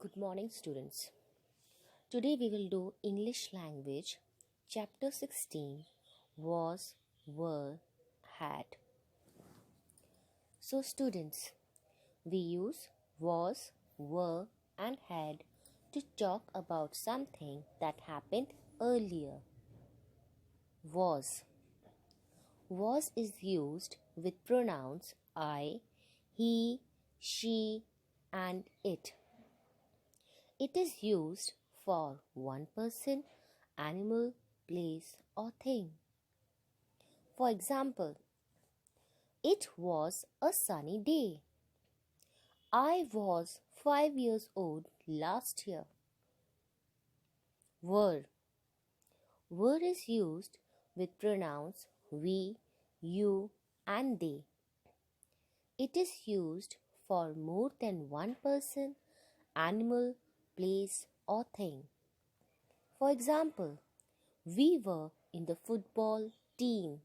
Good morning, students. Today we will do English language, chapter 16, was, were, had. So, students, we use was, were, and had to talk about something that happened earlier. Was. Was is used with pronouns I, he, she, and it. It is used for one person, animal, place, or thing. For example, it was a sunny day. I was 5 years old last year. Were. Were is used with pronouns we, you, and they. It is used for more than one person, animal, place, or thing. For example, we were in the football team.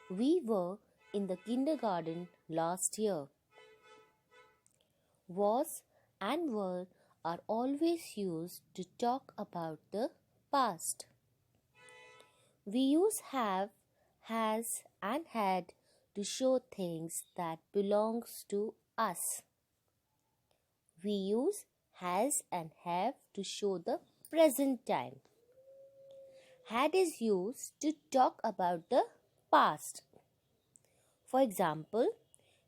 We were in the kindergarten last year. Was and were are always used to talk about the past. We use have, has, and had to show things that belongs to us. We use has and have to show the present time. Had is used to talk about the past. For example,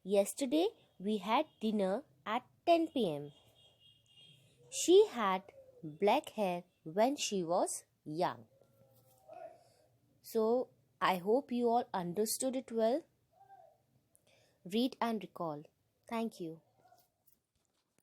yesterday we had dinner at 10 p.m. She had black hair when she was young. So, I hope you all understood it well. Read and recall. Thank you.